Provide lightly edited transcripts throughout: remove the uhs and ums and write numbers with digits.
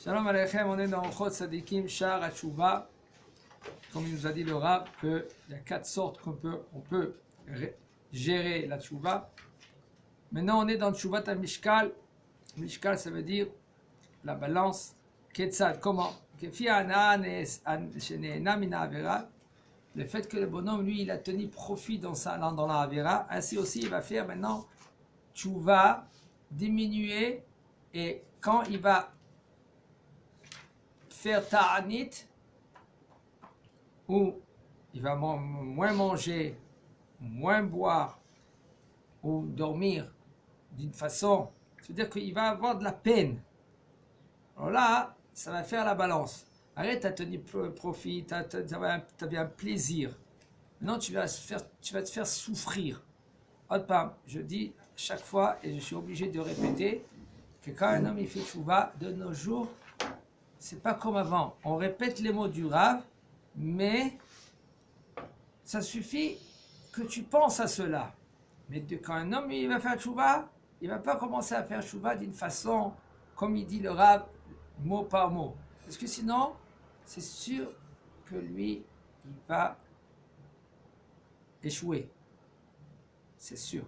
Shalom Aleichem, on est dans Ochot Sadikim Shar Hatshuva. Comme il nous a dit le Rav, qu'il y a 4 sortes qu'on peut gérer la Tshuva. Maintenant, on est dans Tshuvat HaMishkal. Mishkal, ça veut dire la balance. Ketzad, comment? Le fait que le bonhomme, lui, il a tenu profit dans la Avera. Ainsi aussi, il va faire maintenant Tshuva, diminuer. Et quand il va faire Ta'anit, où il va moins manger, moins boire, ou dormir d'une façon, c'est-à-dire qu'il va avoir de la peine. Alors là, ça va faire la balance. Arrête, tu as tenu profit, tu as un plaisir. Maintenant, tu vas te faire souffrir. Je dis chaque fois, et je suis obligé de répéter, que quand un homme il fait tchouva, de nos jours, c'est pas comme avant. On répète les mots du Rav, mais ça suffit que tu penses à cela. Mais quand un homme il va faire tchouva, il ne va pas commencer à faire tchouva d'une façon, comme il dit le Rav, mot par mot. Parce que sinon, c'est sûr que lui, il va échouer. C'est sûr.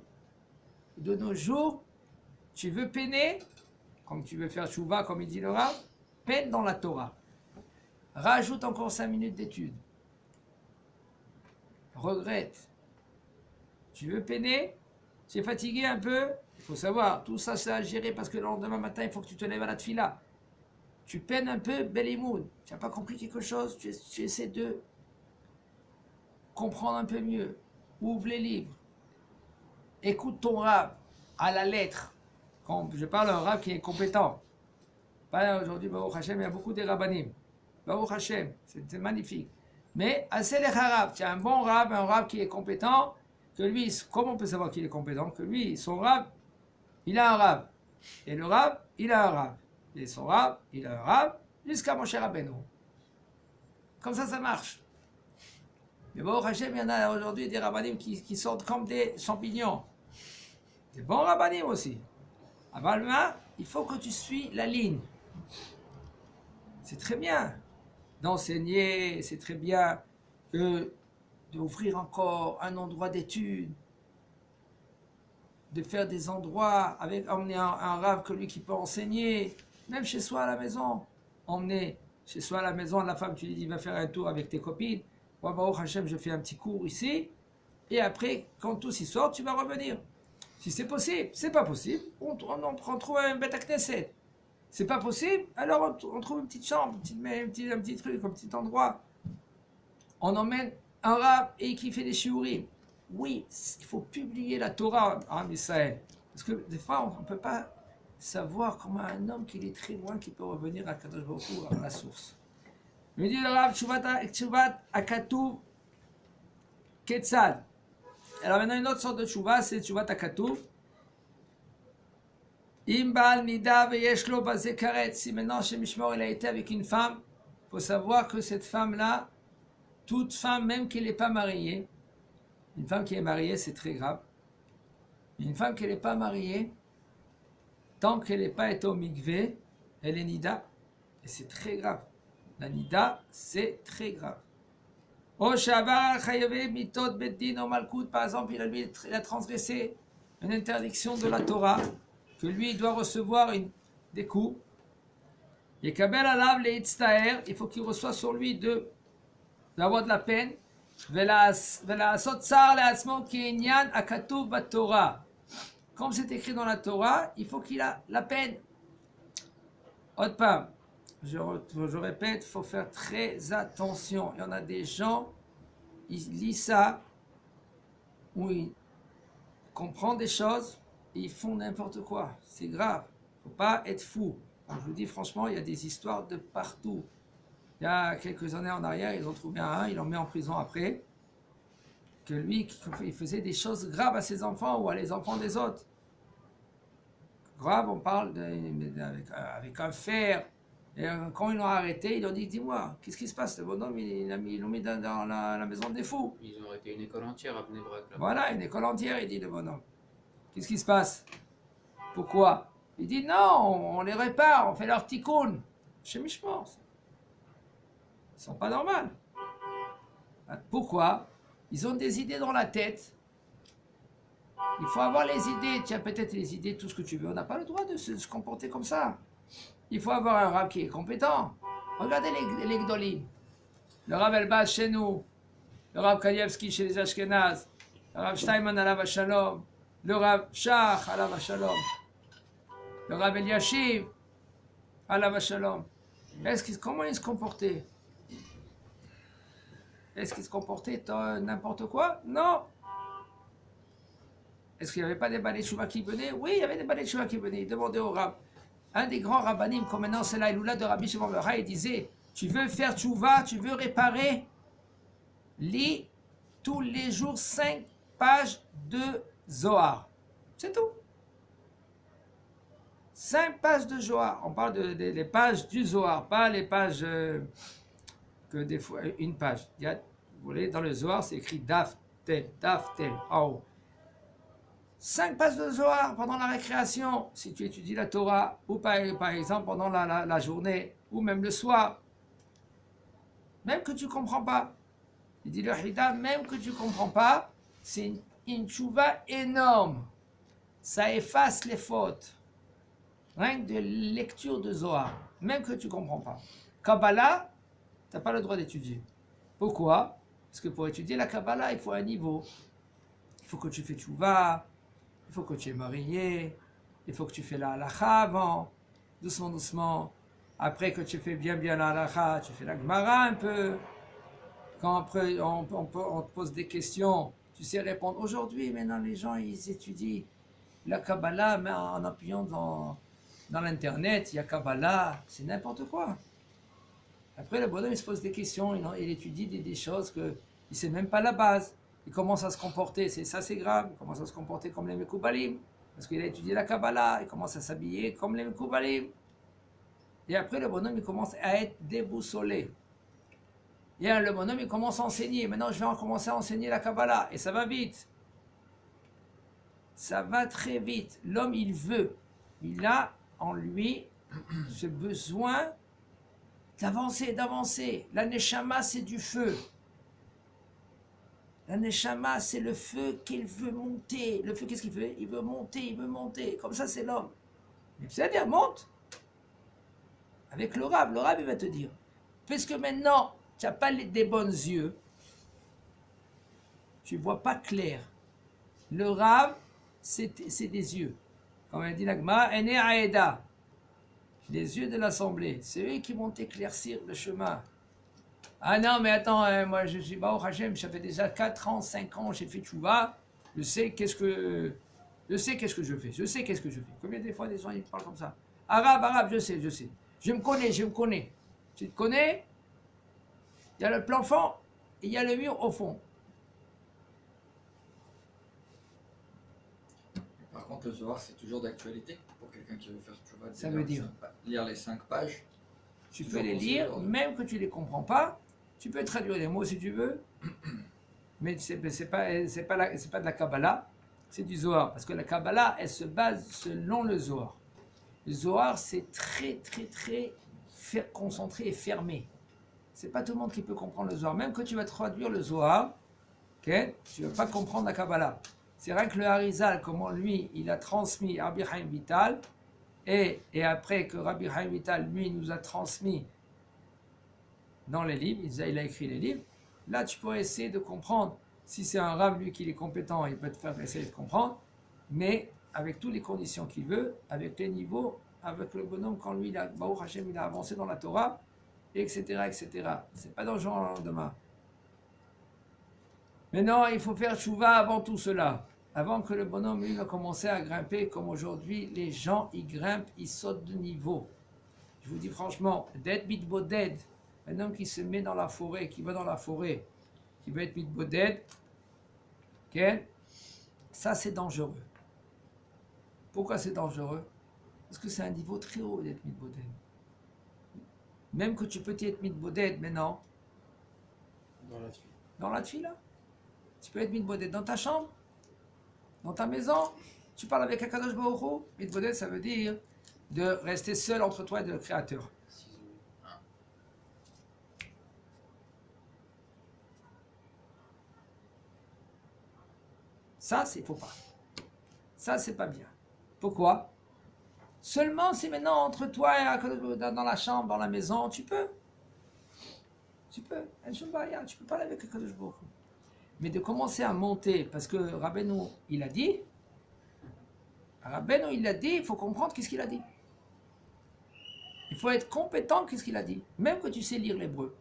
De nos jours, tu veux peiner, comme tu veux faire tchouva, comme il dit le Rav, peine dans la Torah. Rajoute encore 5 minutes d'étude. Regrette. Tu veux peiner, tu es fatigué un peu, il faut savoir, tout ça c'est à gérer parce que le lendemain matin, il faut que tu te lèves à la tfila. Tu peines un peu, Belimoud. Tu n'as pas compris quelque chose, tu essaies de comprendre un peu mieux. Ouvre les livres. Écoute ton Rav à la lettre. Quand je parle d'un Rav qui est compétent. Pas aujourd'hui, Baruch Hashem, il y a beaucoup de rabbanim. Baruch Hashem, c'est magnifique. Mais assez les Rav, tu as un bon Rav, un Rav qui est compétent, que lui, comment on peut savoir qu'il est compétent? Que lui, son Rav, il a un Rav. Et le Rav, il a un Rav. Et son Rav, il a un Rav, jusqu'à mon cher Rabbeinu. Comme ça marche. Mais Baruch Hashem, il y en a aujourd'hui des rabbanim qui sortent comme des champignons. Des bons rabbanim aussi. Avant le main, il faut que tu suis la ligne. C'est très bien d'enseigner, c'est très bien d'ouvrir encore un endroit d'étude, de faire des endroits avec emmener un rave que lui qui peut enseigner, même chez soi à la maison. Emmener chez soi à la maison, la femme, tu lui dis, va faire un tour avec tes copines. Moi, Baruch Hashem, je fais un petit cours ici, et après, quand tous y sortent, tu vas revenir. Si c'est possible, c'est pas possible, on trouve un bête à Knesset. C'est pas possible, alors on trouve une petite chambre, un petit truc, un petit endroit. On emmène un rab et qui fait des shiurim. Oui, il faut publier la Torah en Israël. Parce que des fois, on ne peut pas savoir comment un homme qui est très loin, qui peut revenir à Kadosh Baruch Hu, à la source. Il dit le Rav, Tshuvat Akatuv Ketzad. Alors maintenant, une autre sorte de Tshuva, c'est Tshuvat Akatuv. Imbal Nida Veyeshlo Bazekaret. Si maintenant chez Mishmor il a été avec une femme, il faut savoir que cette femme-là, toute femme, même qui n'est pas mariée, une femme qui est mariée, c'est très grave. Une femme qui n'est pas mariée, tant qu'elle n'est pas été au mikvé, elle est Nida, et c'est très grave. La Nida, c'est très grave. Par exemple, il a transgressé une interdiction de la Torah, que lui, il doit recevoir des coups. Il faut qu'il reçoive sur lui d'avoir de la peine. Comme c'est écrit dans la Torah, il faut qu'il a la peine. Autre part, je répète, il faut faire très attention. Il y en a des gens, ils lisent ça, où ils comprennent des choses, et ils font n'importe quoi. C'est grave. Il ne faut pas être fou. Je vous dis franchement, il y a des histoires de partout. Il y a quelques années en arrière, ils ont trouvé un, ils l'ont mis en prison après, que lui, il faisait des choses graves à ses enfants ou à les enfants des autres. Grave, on parle avec un fer. Et quand ils l'ont arrêté, ils ont dit, dis-moi, qu'est-ce qui se passe? Le bonhomme, ils l'ont mis dans la maison des fous. Ils ont arrêté une école entière à Bnei Brak. Voilà, une école entière, il dit le bonhomme. Qu'est-ce qui se passe? Pourquoi? Il dit, non, on les répare, on fait leur tikkun. Chez Mishmor. Ils ne sont pas normaux. Pourquoi? Ils ont des idées dans la tête. Il faut avoir les idées. Tu as peut-être les idées, tout ce que tu veux. On n'a pas le droit de se comporter comme ça. Il faut avoir un rab qui est compétent. Regardez les Gdolim. Le rab Elbaz chez nous. Le rab Kanievski chez les Ashkenaz. Le rab Steinman alav shalom. Le rab Shach alav shalom. Le rab Eliashiv alav shalom. Comment ils se comportaient? Est-ce qu'ils se comportaient n'importe quoi? Non. Est-ce qu'il n'y avait pas des balais chouva qui venaient? Oui, il y avait des balais chouva qui venaient. Ils demandaient au rab. Un des grands rabbanim, comme maintenant c'est l'Aïloula de Rabbi Shimon Bar Yochai, il disait, tu veux faire tchouva, tu veux réparer, lis tous les jours 5 pages de Zohar. C'est tout. 5 pages de Zohar. On parle des pages du Zohar, pas les pages que des fois, une page. Vous voyez, dans le Zohar, c'est écrit Daf Tel, en haut. 5 pages de Zohar pendant la récréation, si tu étudies la Torah, ou par exemple pendant la journée, ou même le soir, même que tu ne comprends pas. Il dit le Hida, même que tu ne comprends pas, c'est une tchouva énorme. Ça efface les fautes. Rien que de lecture de Zohar, même que tu ne comprends pas. Kabbalah, tu n'as pas le droit d'étudier. Pourquoi? Parce que pour étudier la Kabbalah, il faut un niveau. Il faut que tu fais tchouva. Il faut que tu es marié, il faut que tu fais la halakha avant, doucement, doucement. Après que tu fais bien la halakha, tu fais la gemara un peu. Quand après on te pose des questions, tu sais répondre. Aujourd'hui, maintenant les gens, ils étudient la Kabbalah, mais en appuyant dans l'internet, il y a Kabbalah, c'est n'importe quoi. Après le bonhomme, il se pose des questions, il étudie des choses qu'il ne sait même pas la base. Il commence à se comporter, c'est grave, il commence à se comporter comme les Mekoubalim, parce qu'il a étudié la Kabbalah, il commence à s'habiller comme les Mekoubalim. Et après, le bonhomme, il commence à être déboussolé. Et le bonhomme, il commence à enseigner. Maintenant, je vais commencer à enseigner la Kabbalah. Et ça va vite. Ça va très vite. L'homme, il a en lui ce besoin d'avancer. La Neshama, c'est du feu. La Neshama, c'est le feu qu'il veut monter. Le feu, qu'est-ce qu'il fait? Il veut monter. Comme ça, c'est l'homme. Mais c'est-à-dire, monte. Avec le rab, il va te dire. Puisque maintenant, tu n'as pas des bons yeux, tu ne vois pas clair. Le rab, c'est des yeux. Comme elle dit l'agma, ene aeda. Les yeux de l'assemblée. C'est eux qui vont éclaircir le chemin. Ah non, mais attends, moi je suis Baruch Hashem, ça fait déjà 4 ans, 5 ans, j'ai fait tchouva, je sais qu'est-ce que je fais. Combien de fois des gens ils parlent comme ça? Arabe, je sais. Je me connais. Tu te connais? Il y a le plafond et il y a le mur au fond. Par contre, le Zohar, c'est toujours d'actualité pour quelqu'un qui veut faire tchouva. Ça veut dire lire les 5 pages. Tu peux les lire, même que tu ne les comprends pas. Tu peux traduire les mots si tu veux, mais c'est pas de la Kabbalah, c'est du Zohar. Parce que la Kabbalah, elle se base selon le Zohar. Le Zohar, c'est très concentré et fermé. C'est pas tout le monde qui peut comprendre le Zohar. Même que tu vas traduire le Zohar, okay, tu ne vas pas comprendre la Kabbalah. C'est vrai que le Harizal, comment lui, il a transmis Rabbi Chaim Vital, et après que Rabbi Chaim Vital, lui, nous a transmis dans les livres, il a écrit les livres, là tu pourrais essayer de comprendre. Si c'est un rab, lui, qui est compétent, il peut te faire essayer de comprendre, mais avec toutes les conditions qu'il veut, avec les niveaux, avec le bonhomme, quand lui, Baruch Hashem, il a avancé dans la Torah, etc. C'est pas dans le jour au lendemain. Mais non, il faut faire tchouva avant tout cela. Avant que le bonhomme, lui, va commencer à grimper, comme aujourd'hui, les gens, ils grimpent, ils sautent de niveau. Je vous dis franchement, d'être mitboded, un homme qui se met dans la forêt, qui va dans la forêt, qui va être mitboded, okay, ça c'est dangereux. Pourquoi c'est dangereux? Parce que c'est un niveau très haut d'être mitboded. Même que tu peux être mitboded maintenant. Dans la tfila. Tu peux être mitboded dans ta chambre, dans ta maison. Tu parles avec Akadosh Baruch Hu. Mitboded, ça veut dire de rester seul entre toi et le Créateur. Ça, c'est faut pas. Ça, c'est pas bien. Pourquoi? Seulement si maintenant entre toi et dans la chambre, dans la maison, tu peux. Tu peux. Tu peux parler avec Akadosh Baruch Hu. Mais de commencer à monter, parce que Rabbeinu, il a dit, il faut comprendre qu'est-ce qu'il a dit. Il faut être compétent qu'est-ce qu'il a dit, même que tu sais lire l'hébreu.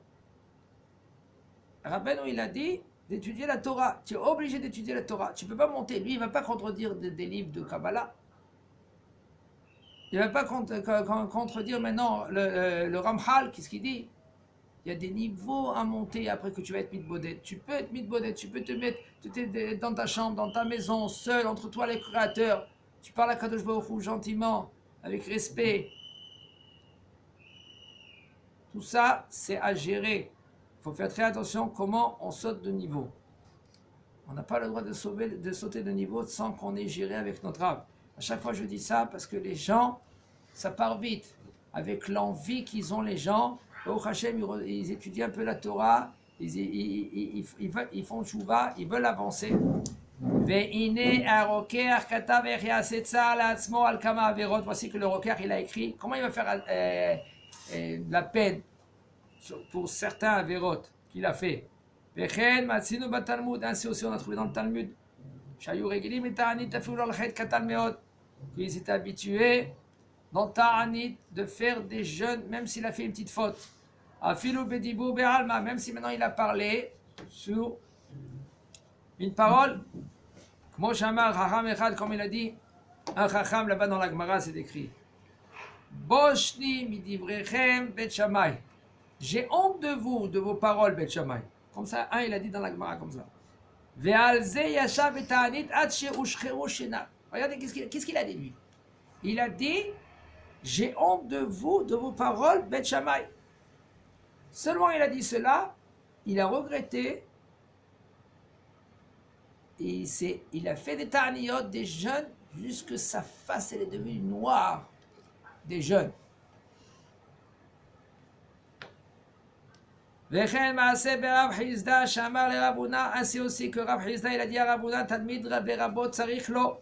Rabbeinu, il a dit d'étudier la Torah. Tu es obligé d'étudier la Torah. Tu ne peux pas monter. Lui, il ne va pas contredire des livres de Kabbalah. Il ne va pas contredire maintenant le Ramchal, qu'est-ce qu'il dit? Il y a des niveaux à monter après que tu vas être mitbodet. Tu peux être mitbodet, tu peux te mettre dans ta chambre, dans ta maison, seul, entre toi et le Créateur. Tu parles à Kadosh Baruch Hu gentiment, avec respect. Tout ça, c'est à gérer. Il faut faire très attention comment on saute de niveau. On n'a pas le droit de sauter de niveau sans qu'on ait géré avec notre âme. À chaque fois, je dis ça parce que les gens, ça part vite. Avec l'envie qu'ils ont les gens, au Hachem, ils étudient un peu la Torah, ils font tchouva, ils veulent avancer. Voici que le rocker, il a écrit, comment il va faire la peine pour certains averot qu'il a fait. Ainsi aussi on a trouvé dans le Talmud. Qu'ils étaient habitués dans Ta'anit de faire des jeûnes, même s'il a fait une petite faute. Même si maintenant il a parlé sur une parole, comme il a dit, un chacham là-bas dans la Gemara, c'est écrit. Boshni midivrechem bet Shammai. J'ai honte de vous, de vos paroles, Bet Shammai. Comme ça, il a dit dans la Gemara comme ça. Regardez qu'est-ce qu'il a dit lui. Il a dit, j'ai honte de vous, de vos paroles, Bet Shammai. Seulement il a dit cela, il a regretté, et il a fait des ta'aniyot, des jeûnes, jusque sa face elle est devenue noire, des jeûnes. Ainsi aussi que Rav Hizda il a dit à Rav Huna, Talmid verabot tzarich lo,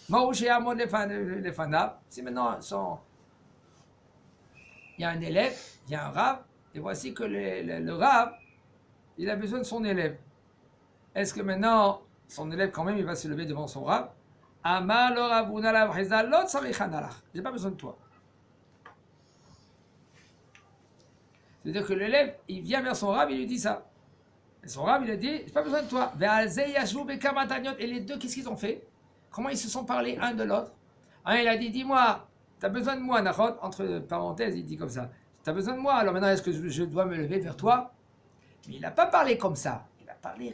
ma'u sheyamod lefanav. Si maintenant il y a un élève, il y a un Rav, et voici que le Rav, il a besoin de son élève. Est-ce que maintenant son élève quand même il va se lever devant son Rav? Amar lo Rav Huna la Rav Hizda lo tzarich analach. J'ai pas besoin de toi. C'est-à-dire que l'élève, il vient vers son Rav, il lui dit ça. Et son Rav, il a dit, j'ai pas besoin de toi. Et les deux, qu'est-ce qu'ils ont fait? Comment ils se sont parlé un de l'autre? Un, il a dit, dis-moi, tu as besoin de moi, Nachot, entre parenthèses, il dit comme ça. Tu as besoin de moi, alors maintenant, est-ce que je dois me lever vers toi? Mais il n'a pas parlé comme ça. Il a parlé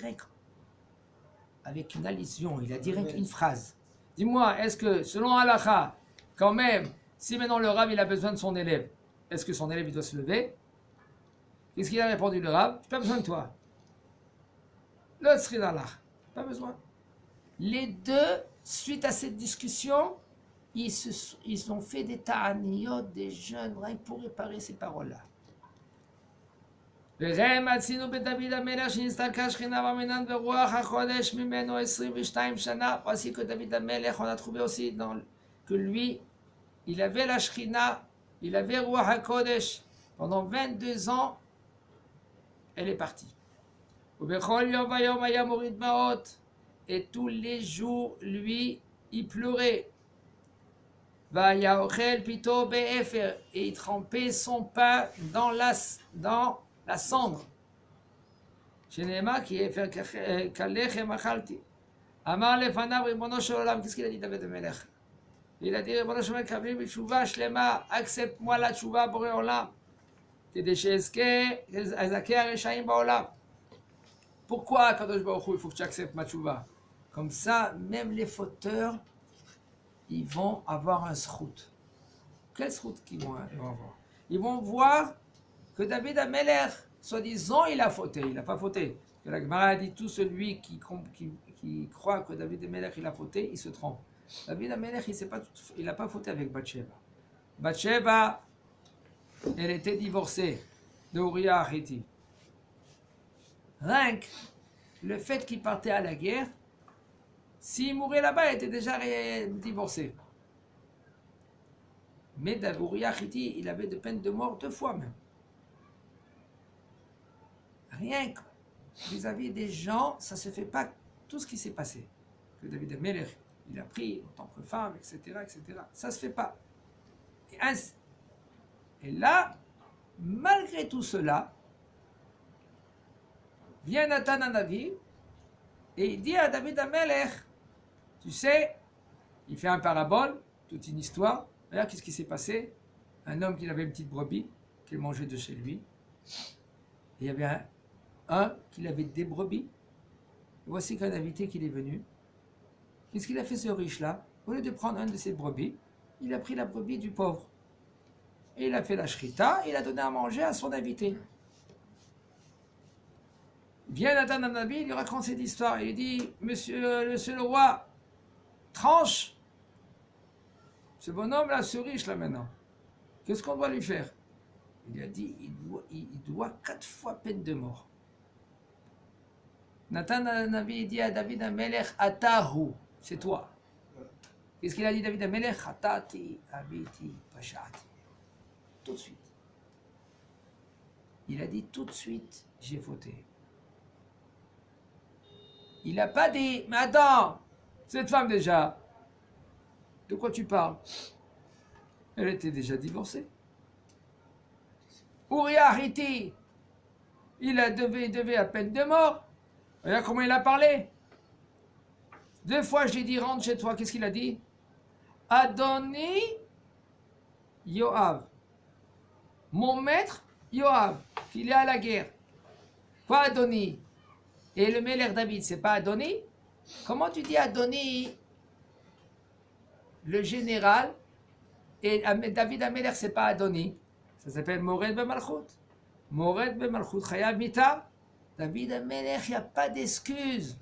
avec une allusion, il a dit une phrase. Dis-moi, est-ce que, selon Halacha, quand même, si maintenant le Rav, il a besoin de son élève, est-ce que son élève, il doit se lever? Qu'est-ce qu'il a répondu le Rav? J'ai pas besoin de toi. L'autre serait dans l'art. Pas besoin. Les deux, suite à cette discussion, ils ont fait des ta'aniyot, des jeûnes, rien pour réparer ces paroles-là. Voici que David Amelech, on a trouvé aussi que lui, il avait la Shrina, il avait Ruach HaKodesh. Pendant 22 ans, elle est partie. Et tous les jours, lui, il pleurait. Et il trempait son pain dans la cendre. Qui est fait Amar lefanav ribono shel olam. Qu'est-ce qu'il a dit David Amelech? Il a dit ribono shel olam kabli b'tshuva shlema. Accepte-moi la tshuva boré olam. Pourquoi, Kadosh Baruch Hu, il faut que tu acceptes ma tchouva? Comme ça, même les fauteurs, ils vont avoir un srout. Quel srout qu'ils vont avoir? Ils vont voir que David Amelech, soi-disant, il a fauté. Il n'a pas fauté. Que la Gemara a dit, tout celui qui croit que David Amelech, il a fauté, il se trompe. David Amelech, il n'a pas fauté avec Bathsheba. Bathsheba, elle était divorcée de Uriah Hiti. Rien que le fait qu'il partait à la guerre, S'il mourait là-bas, il était déjà divorcé. Mais Uriah Hiti, il avait de peine de mort 2 fois même. Rien que vis-à-vis des gens, ça ne se fait pas tout ce qui s'est passé. Que David Ameler, il a pris en tant que femme, etc., etc. Ça ne se fait pas. Et là, malgré tout cela, vient Nathan Hanavi et il dit à David Ameler, tu sais, il fait un parabole, toute une histoire. Regarde qu'est-ce qui s'est passé. Un homme qui avait une petite brebis, qu'il mangeait de chez lui. Et il y avait un qui avait des brebis. Et voici qu'un invité qui est venu. Qu'est-ce qu'il a fait ce riche-là? Au lieu de prendre un de ses brebis, il a pris la brebis du pauvre. Et il a fait la shrita, et il a donné à manger à son invité. Vient Nathan Hanavi, il lui raconte cette histoire. Il lui dit, monsieur le roi, tranche ce bonhomme-là, ce riche-là maintenant. Qu'est-ce qu'on doit lui faire? Il a dit, il doit 4 fois peine de mort. Nathan Hanavi dit à David Amelech, Atahu, c'est toi. Qu'est-ce qu'il a dit David Amelech? Atati, Abiti, Pashati. Tout de suite. Il a dit tout de suite, j'ai fauté. Il n'a pas dit, mais attends, cette femme déjà, de quoi tu parles? Elle était déjà divorcée. Uriah Hiti, il devait à peine de mort. Regarde comment il a parlé. 2 fois, je lui ai dit, rentre chez toi. Qu'est-ce qu'il a dit? Adoni Yoav. Mon maître, Yoav, qu'il est à la guerre. Quoi Adoni? Et le Meler David, c'est pas Adoni? Comment tu dis Adoni, le général, et David Ameler, c'est pas Adoni? Ça s'appelle Mored Bemalchut. Mored Bemalchut, Chayav Mita. David Ameler, il n'y a pas d'excuse.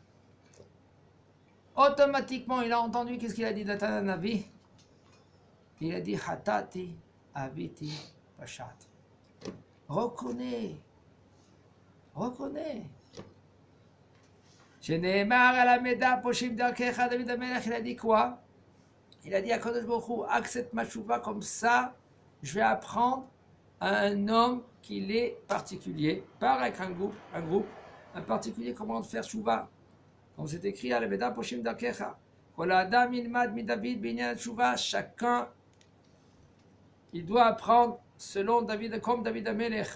Automatiquement, il a entendu qu'est-ce qu'il a dit Nathan Hanavi. Il a dit Hatati, Aviti, Pashati. Reconnais. Sheneemar à la Meda, Poshim Darkecha, David Ameler, il a dit quoi? Il a dit à Kodesh Baruch Hu, accepte ma chouva comme ça, je vais apprendre à un homme qu'il est particulier, pas avec un groupe, un particulier comment faire chouva. Comme c'est écrit à la Meda, Poshim Darkecha. Kol Adam Ilmad Mi David Binyan Chouva, chacun, il doit apprendre selon David, comme David Amelech.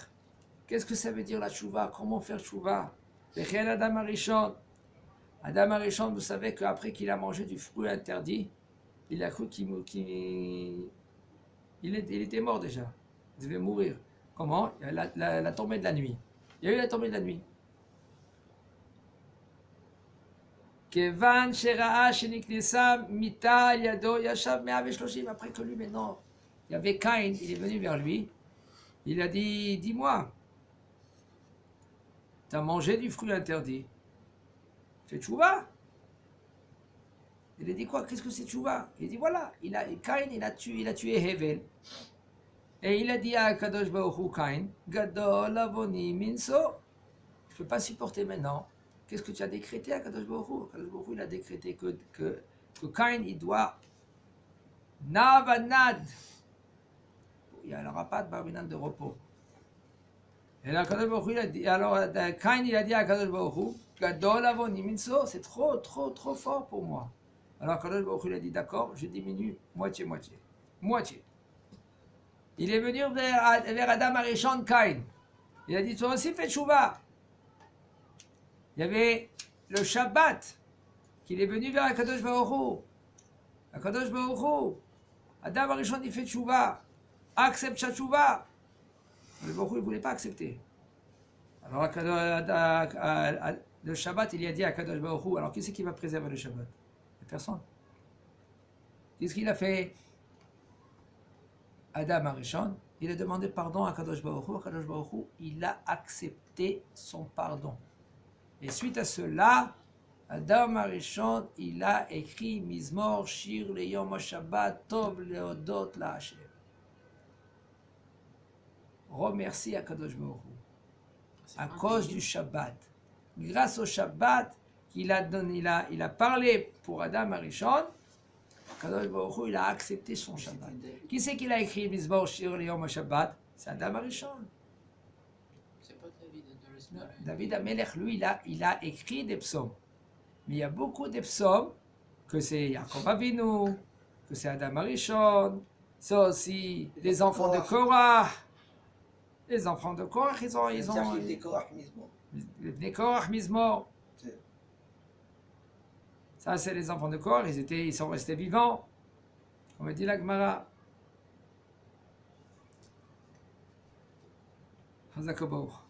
Qu'est-ce que ça veut dire la chouva? Comment faire chouva? Adam Arishon. Adam Arishon, vous savez qu'après qu'il a mangé du fruit interdit, il a cru qu'il était mort déjà. Il devait mourir. Comment? La tombée de la nuit. Il y a eu la tombée de la nuit. Kevan Shera'a Sheniknesa Mita Yado Yashav Me'av Shloshim. Après que lui, maintenant, il y avait Caïn, il est venu vers lui. Il a dit, dis-moi, tu as mangé du fruit interdit. Fais tchouva. Il a dit quoi? Qu'est-ce que c'est tchouva? Il dit voilà, Caïn, il a tué Hevel. Et il a dit à Kadosh Baruch Hu, Caïn, Gadol Avoni Minso. Je ne peux pas supporter maintenant. Qu'est-ce que tu as décrété à Kadosh Baruch Hu? Kadosh Baruch Hu, il a décrété que Caïn, il doit Navanad. Il n'y aura pas de barbinan de repos. Et là, Kadosh Baruch Hu, il a dit, alors Caïn, il a dit à Kadosh Baruch Hu, Gadol Avoni Minso, c'est trop fort pour moi. Alors Kadosh Baruch Hu, il a dit, d'accord, je diminue moitié. Il est venu vers Adam Arishon Caïn. Il a dit, toi aussi fais tchouva. Il y avait le Shabbat, qu'il est venu vers Akadosh Baruch Hu. Akadosh Baruch Hu. Adam Arishon, il fait tchouva. Accepte sa tchouva. Le Baruch Hu, il ne voulait pas accepter. Alors le Shabbat, il y a dit à Akadosh Baruch Hu, alors qui c'est qui va préserver le Shabbat? Personne. Qu'est-ce qu'il a fait? Adam Arishon, il a demandé pardon à Kadosh Baruch Hu. Kadosh Baruch Hu, il a accepté son pardon. Et suite à cela, Adam Arishon, il a écrit Mizmor Shir le Yom HaShabbat Tov Leodot la Hashem. Remercie à Kadosh Baruch Hu à cause du Shabbat. Grâce au Shabbat, qu'il a donné, il a parlé pour Adam Arishon, Kadosh Baruch Hu, il a accepté son Shabbat. Qui c'est qui a écrit Mizmor Shir Liyom Shabbat? C'est Adam Arishon. C'est pas David de le David Amelech, lui, il a écrit des psaumes. Mais il y a beaucoup de psaumes que c'est Yaakov Avinu, que c'est Adam Arishon, c'est aussi les enfants de Korah. Les enfants de Korah, ils ont des Korach Mizmor. les Korah Mizmor. C'est- Ça, c'est les enfants de Korah, ils sont restés vivants. Comme dit la Gemara. Hazak Baruch.